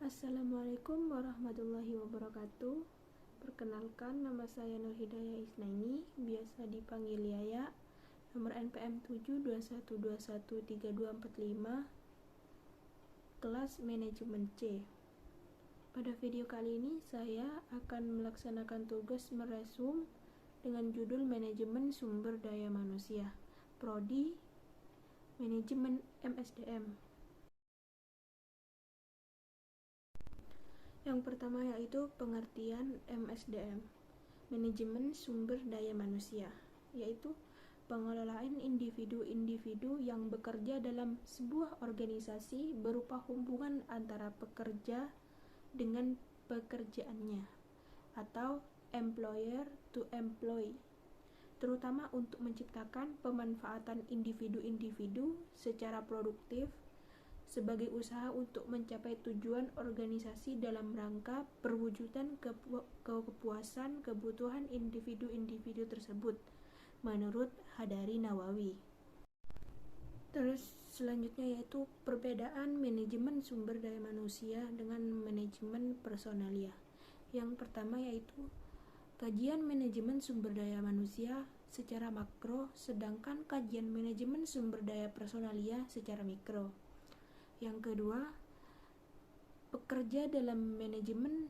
Assalamualaikum warahmatullahi wabarakatuh. Perkenalkan, nama saya Nur Hidayah Isnaini, biasa dipanggil Yaya. Nomor NPM 721213245, kelas manajemen C. Pada video kali ini saya akan melaksanakan tugas meresum dengan judul Manajemen Sumber Daya Manusia, Prodi Manajemen MSDM. Yang pertama yaitu pengertian MSDM, Manajemen Sumber Daya Manusia, yaitu pengelolaan individu-individu yang bekerja dalam sebuah organisasi berupa hubungan antara pekerja dengan pekerjaannya, atau employer to employee, terutama untuk menciptakan pemanfaatan individu-individu secara produktif sebagai usaha untuk mencapai tujuan organisasi dalam rangka perwujudan kepuasan kebutuhan individu-individu tersebut, menurut Hadari Nawawi. Terus selanjutnya yaitu perbedaan manajemen sumber daya manusia dengan manajemen personalia. Yang pertama yaitu kajian manajemen sumber daya manusia secara makro, sedangkan kajian manajemen sumber daya personalia secara mikro. Yang kedua, pekerja dalam manajemen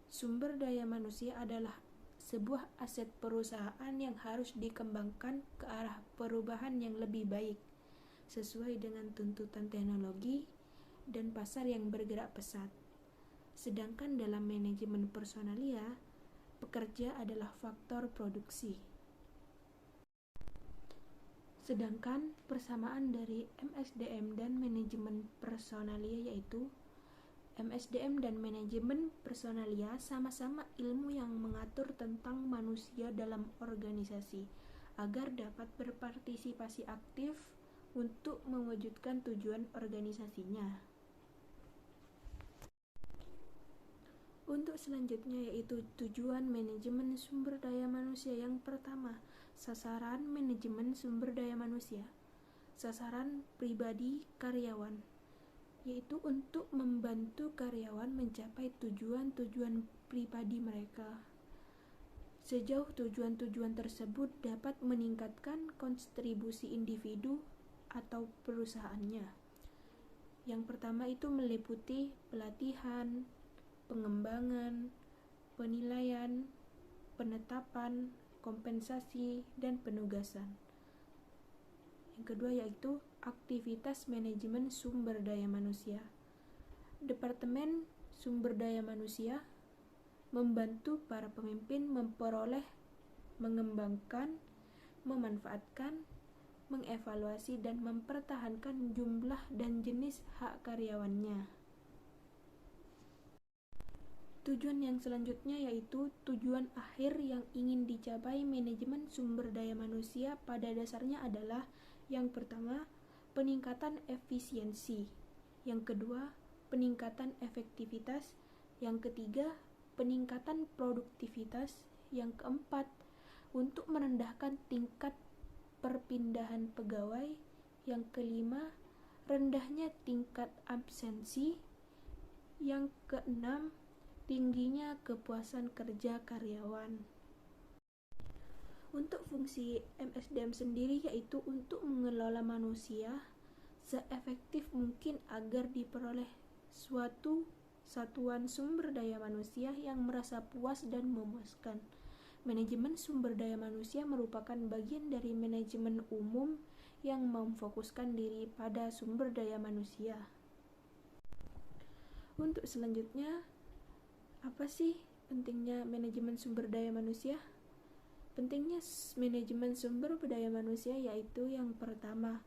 sumber daya manusia adalah sebuah aset perusahaan yang harus dikembangkan ke arah perubahan yang lebih baik sesuai dengan tuntutan teknologi dan pasar yang bergerak pesat. Sedangkan dalam manajemen personalia, pekerja adalah faktor produksi. Sedangkan persamaan dari MSDM dan manajemen personalia yaitu MSDM dan manajemen personalia sama-sama ilmu yang mengatur tentang manusia dalam organisasi agar dapat berpartisipasi aktif untuk mewujudkan tujuan organisasinya. Untuk selanjutnya yaitu tujuan manajemen sumber daya manusia. Yang pertama, sasaran manajemen sumber daya manusia. Sasaran pribadi karyawan, yaitu untuk membantu karyawan mencapai tujuan-tujuan pribadi mereka. Sejauh tujuan-tujuan tersebut dapat meningkatkan kontribusi individu atau perusahaannya. Yang pertama itu meliputi pelatihan, pengembangan, penilaian, penetapan, kompensasi, dan penugasan. Yang kedua yaitu aktivitas manajemen sumber daya manusia. Departemen Sumber Daya Manusia membantu para pemimpin memperoleh, mengembangkan, memanfaatkan, mengevaluasi, dan mempertahankan jumlah dan jenis hak karyawannya. Tujuan yang selanjutnya yaitu tujuan akhir yang ingin dicapai manajemen sumber daya manusia pada dasarnya adalah yang pertama, peningkatan efisiensi, yang kedua, peningkatan efektivitas, yang ketiga, peningkatan produktivitas, yang keempat, untuk merendahkan tingkat perpindahan pegawai, yang kelima, rendahnya tingkat absensi, yang keenam, tingginya kepuasan kerja karyawan. Untuk fungsi MSDM sendiri yaitu untuk mengelola manusia seefektif mungkin agar diperoleh suatu satuan sumber daya manusia yang merasa puas dan memuaskan. Manajemen sumber daya manusia merupakan bagian dari manajemen umum yang memfokuskan diri pada sumber daya manusia. Untuk selanjutnya, apa sih pentingnya manajemen sumber daya manusia? Pentingnya manajemen sumber daya manusia yaitu yang pertama,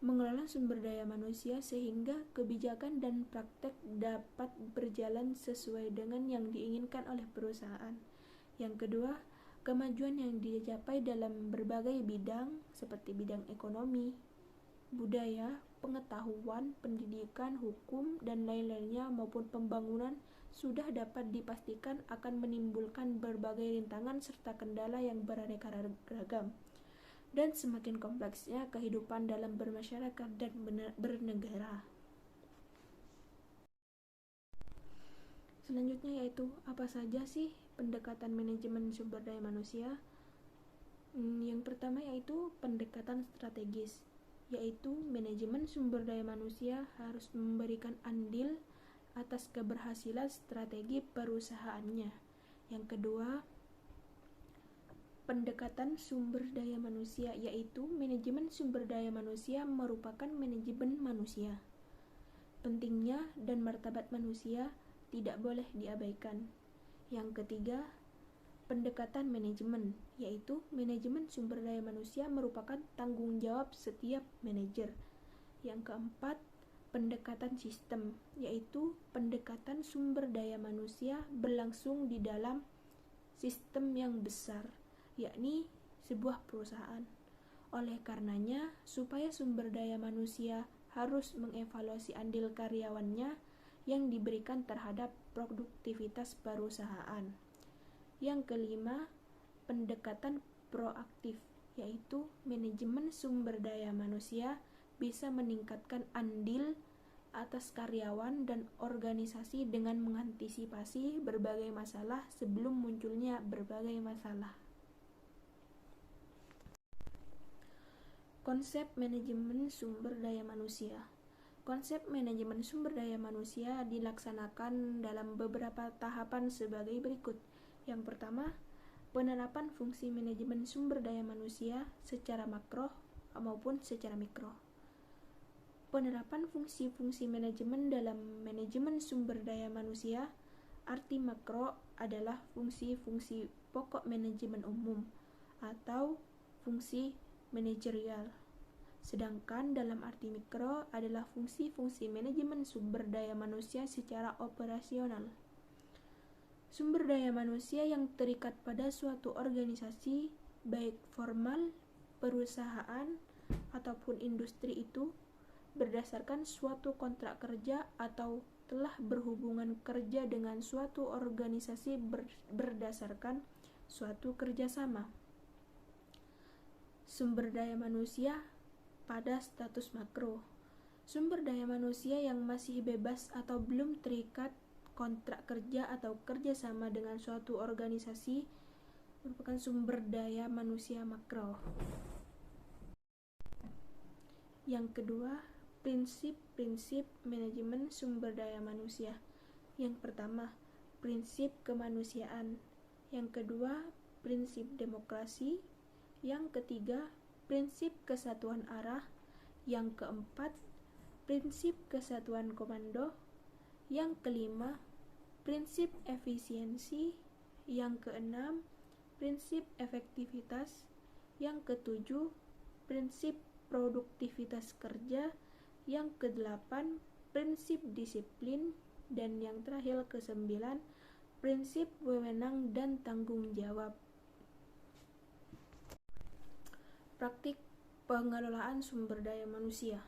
mengelola sumber daya manusia sehingga kebijakan dan praktek dapat berjalan sesuai dengan yang diinginkan oleh perusahaan. Yang kedua, kemajuan yang dicapai dalam berbagai bidang seperti bidang ekonomi, budaya, pengetahuan, pendidikan, hukum, dan lain-lainnya maupun pembangunan sudah dapat dipastikan akan menimbulkan berbagai rintangan serta kendala yang beraneka ragam, dan semakin kompleksnya kehidupan dalam bermasyarakat dan bernegara. Selanjutnya yaitu apa saja sih pendekatan manajemen sumber daya manusia? Yang pertama yaitu pendekatan strategis, yaitu manajemen sumber daya manusia harus memberikan andil atas keberhasilan strategi perusahaannya. Yang kedua, pendekatan sumber daya manusia, yaitu manajemen sumber daya manusia merupakan manajemen manusia. Pentingnya dan martabat manusia tidak boleh diabaikan. Yang ketiga, pendekatan manajemen, yaitu manajemen sumber daya manusia merupakan tanggung jawab setiap manajer. Yang keempat, pendekatan sistem, yaitu pendekatan sumber daya manusia berlangsung di dalam sistem yang besar, yakni sebuah perusahaan. Oleh karenanya, supaya sumber daya manusia harus mengevaluasi andil karyawannya yang diberikan terhadap produktivitas perusahaan. Yang kelima, pendekatan proaktif, yaitu manajemen sumber daya manusia bisa meningkatkan andil atas karyawan dan organisasi dengan mengantisipasi berbagai masalah sebelum munculnya berbagai masalah. Konsep manajemen sumber daya manusia. Konsep manajemen sumber daya manusia dilaksanakan dalam beberapa tahapan sebagai berikut. Yang pertama, penerapan fungsi manajemen sumber daya manusia secara makro maupun secara mikro. Penerapan fungsi-fungsi manajemen dalam manajemen sumber daya manusia, arti makro adalah fungsi-fungsi pokok manajemen umum atau fungsi manajerial. Sedangkan dalam arti mikro adalah fungsi-fungsi manajemen sumber daya manusia secara operasional. Sumber daya manusia yang terikat pada suatu organisasi, baik formal, perusahaan, ataupun industri itu, berdasarkan suatu kontrak kerja atau telah berhubungan kerja dengan suatu organisasi berdasarkan suatu kerjasama. Sumber daya manusia pada status makro. Sumber daya manusia yang masih bebas atau belum terikat kontrak kerja atau kerjasama dengan suatu organisasi merupakan sumber daya manusia makro. Yang kedua, prinsip-prinsip manajemen sumber daya manusia. Yang pertama, prinsip kemanusiaan. Yang kedua, prinsip demokrasi. Yang ketiga, prinsip kesatuan arah. Yang keempat, prinsip kesatuan komando. Yang kelima, prinsip efisiensi. Yang keenam, prinsip efektivitas. Yang ketujuh, prinsip produktivitas kerja. Yang kedelapan, prinsip disiplin. Dan yang terakhir kesembilan, prinsip wewenang dan tanggung jawab. Praktik pengelolaan sumber daya manusia.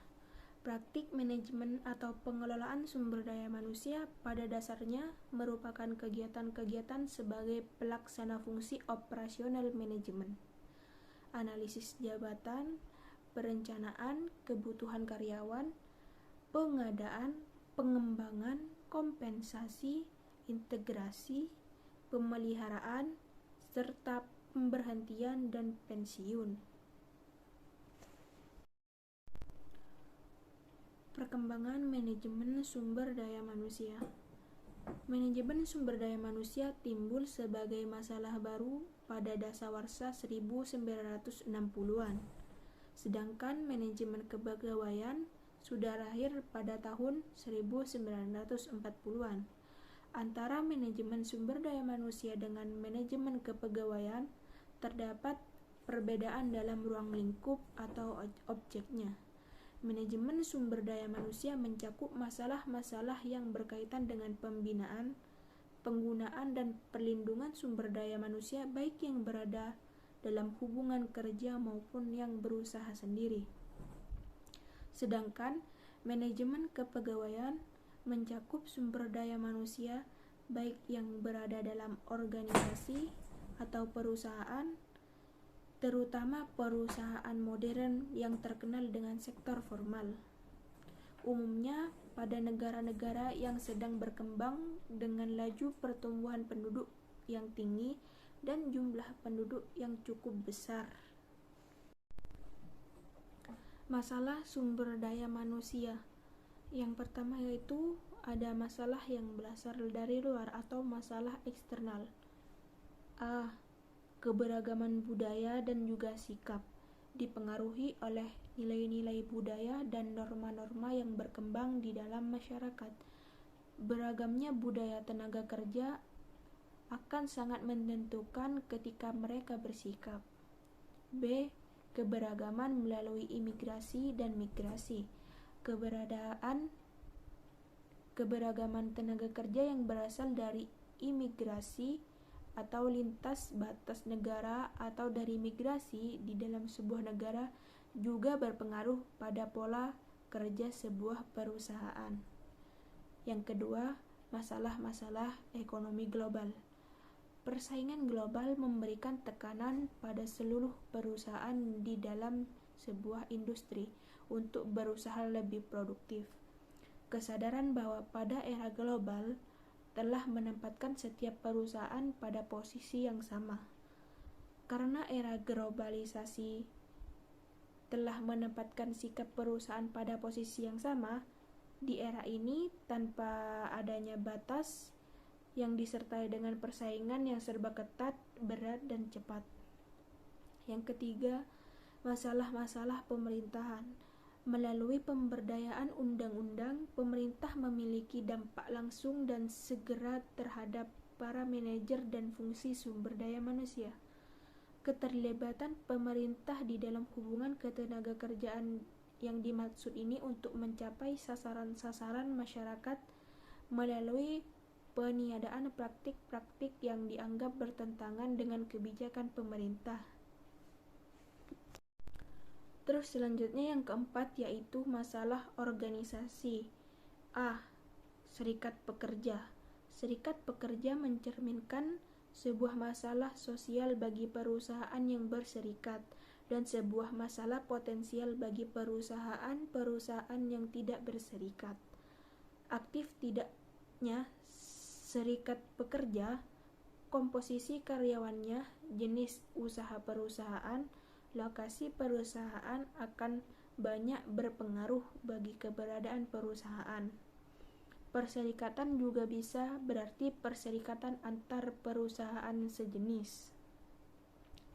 Praktik manajemen atau pengelolaan sumber daya manusia pada dasarnya merupakan kegiatan-kegiatan sebagai pelaksana fungsi operasional manajemen, analisis jabatan, perencanaan kebutuhan karyawan, pengadaan, pengembangan, kompensasi, integrasi, pemeliharaan, serta pemberhentian dan pensiun. Perkembangan manajemen sumber daya manusia. Manajemen sumber daya manusia timbul sebagai masalah baru pada dasawarsa 1960-an. Sedangkan manajemen kepegawaian sudah lahir pada tahun 1940-an. Antara manajemen sumber daya manusia dengan manajemen kepegawaian terdapat perbedaan dalam ruang lingkup atau objeknya. Manajemen sumber daya manusia mencakup masalah-masalah yang berkaitan dengan pembinaan, penggunaan dan perlindungan sumber daya manusia baik yang berada dalam hubungan kerja maupun yang berusaha sendiri. Sedangkan manajemen kepegawaian mencakup sumber daya manusia baik yang berada dalam organisasi atau perusahaan, terutama perusahaan modern yang terkenal dengan sektor formal. Umumnya, pada negara-negara yang sedang berkembang dengan laju pertumbuhan penduduk yang tinggi dan jumlah penduduk yang cukup besar. Masalah sumber daya manusia. Yang pertama yaitu ada masalah yang berasal dari luar atau masalah eksternal. A. Keberagaman budaya dan juga sikap dipengaruhi oleh nilai-nilai budaya dan norma-norma yang berkembang di dalam masyarakat. Beragamnya budaya tenaga kerja akan sangat menentukan ketika mereka bersikap. B. Keberagaman melalui imigrasi dan migrasi. Keberagaman tenaga kerja yang berasal dari imigrasi atau lintas batas negara atau dari migrasi di dalam sebuah negara juga berpengaruh pada pola kerja sebuah perusahaan. Yang kedua, masalah-masalah ekonomi global. Persaingan global memberikan tekanan pada seluruh perusahaan di dalam sebuah industri untuk berusaha lebih produktif. Kesadaran bahwa pada era global telah menempatkan setiap perusahaan pada posisi yang sama. Karena era globalisasi telah menempatkan sikap perusahaan pada posisi yang sama, di era ini tanpa adanya batas yang disertai dengan persaingan yang serba ketat, berat, dan cepat. Yang ketiga, masalah-masalah pemerintahan. Melalui pemberdayaan undang-undang, pemerintah memiliki dampak langsung dan segera terhadap para manajer dan fungsi sumber daya manusia. Keterlibatan pemerintah di dalam hubungan ketenagakerjaan yang dimaksud ini untuk mencapai sasaran-sasaran masyarakat melalui peniadaan praktik-praktik yang dianggap bertentangan dengan kebijakan pemerintah. Terus selanjutnya yang keempat yaitu masalah organisasi. A. Serikat pekerja. Serikat pekerja mencerminkan sebuah masalah sosial bagi perusahaan yang berserikat dan sebuah masalah potensial bagi perusahaan-perusahaan yang tidak berserikat. Aktif tidaknya serikat pekerja, komposisi karyawannya, jenis usaha perusahaan, lokasi perusahaan akan banyak berpengaruh bagi keberadaan perusahaan. Perserikatan juga bisa berarti perserikatan antar perusahaan sejenis.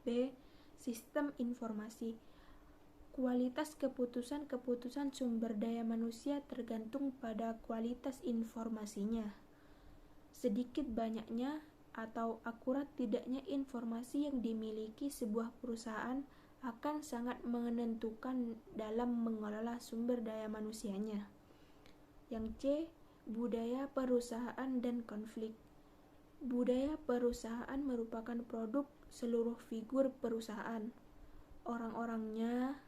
B. Sistem informasi. Kualitas keputusan-keputusan sumber daya manusia tergantung pada kualitas informasinya. Sedikit banyaknya atau akurat tidaknya informasi yang dimiliki sebuah perusahaan akan sangat menentukan dalam mengelola sumber daya manusianya. Yang C. Budaya perusahaan dan konflik. Budaya perusahaan merupakan produk seluruh figur perusahaan. Orang-orangnya,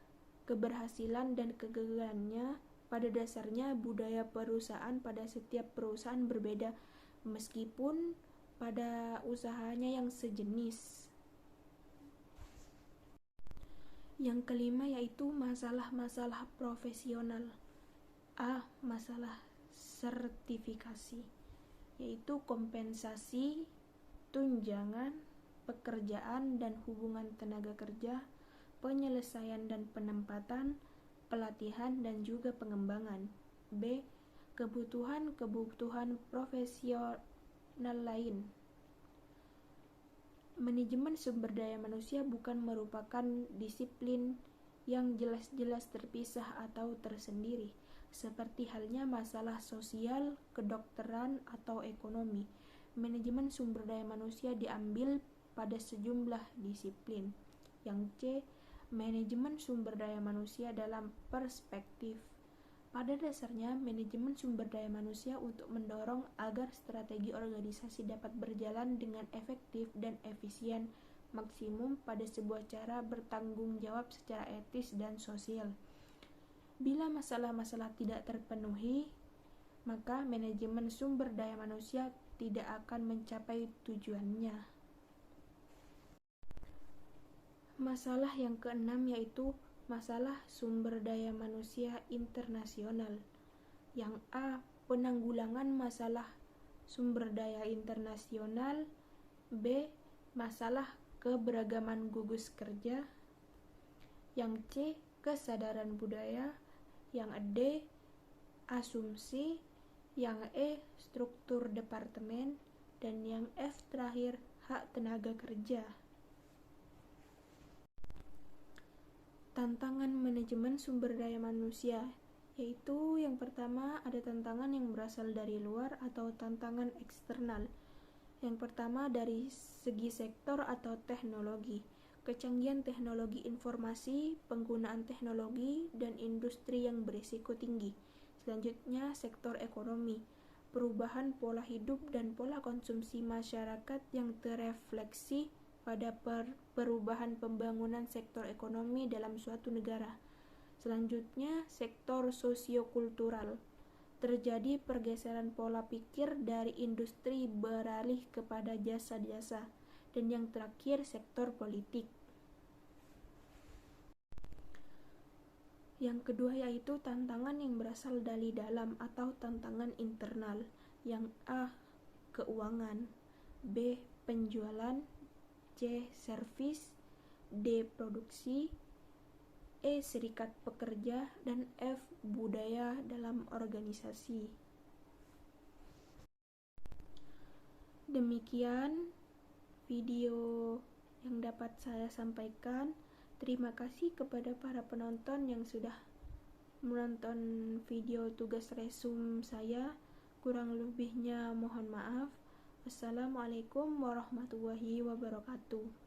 keberhasilan dan kegagalannya, pada dasarnya budaya perusahaan pada setiap perusahaan berbeda, meskipun pada usahanya yang sejenis. Yang kelima yaitu masalah-masalah profesional. A. Masalah sertifikasi, yaitu kompensasi, tunjangan, pekerjaan dan hubungan tenaga kerja, penyelesaian dan penempatan, pelatihan dan juga pengembangan. B. Kebutuhan profesional lain. Manajemen sumber daya manusia bukan merupakan disiplin yang jelas-jelas terpisah atau tersendiri, seperti halnya masalah sosial, kedokteran, atau ekonomi. Manajemen sumber daya manusia diambil pada sejumlah disiplin. Yang C. Manajemen sumber daya manusia dalam perspektif. Pada dasarnya, manajemen sumber daya manusia untuk mendorong agar strategi organisasi dapat berjalan dengan efektif dan efisien maksimum pada sebuah cara bertanggung jawab secara etis dan sosial. Bila masalah-masalah tidak terpenuhi, maka manajemen sumber daya manusia tidak akan mencapai tujuannya. Masalah yang keenam yaitu masalah sumber daya manusia internasional. Yang A. Penanggulangan masalah sumber daya internasional. B. Masalah keberagaman gugus kerja. Yang C. Kesadaran budaya. Yang D. Asumsi. Yang E. Struktur departemen. Dan yang F terakhir, hak tenaga kerja. Tantangan manajemen sumber daya manusia, yaitu yang pertama ada tantangan yang berasal dari luar atau tantangan eksternal. Yang pertama dari segi sektor atau teknologi, kecanggihan teknologi informasi, penggunaan teknologi, dan industri yang berisiko tinggi. Selanjutnya sektor ekonomi, perubahan pola hidup dan pola konsumsi masyarakat yang terefleksi pada perubahan pembangunan sektor ekonomi dalam suatu negara. Selanjutnya, sektor sosiokultural. Terjadi pergeseran pola pikir dari industri beralih kepada jasa-jasa. Dan yang terakhir, sektor politik. Yang kedua yaitu tantangan yang berasal dari dalam atau tantangan internal. Yang A. Keuangan. B. Penjualan. C. Servis. D. Produksi. E. Serikat pekerja. Dan F. Budaya dalam organisasi. Demikian video yang dapat saya sampaikan. Terima kasih kepada para penonton yang sudah menonton video tugas resum saya. Kurang lebihnya mohon maaf. Wassalamualaikum warahmatullahi wabarakatuh.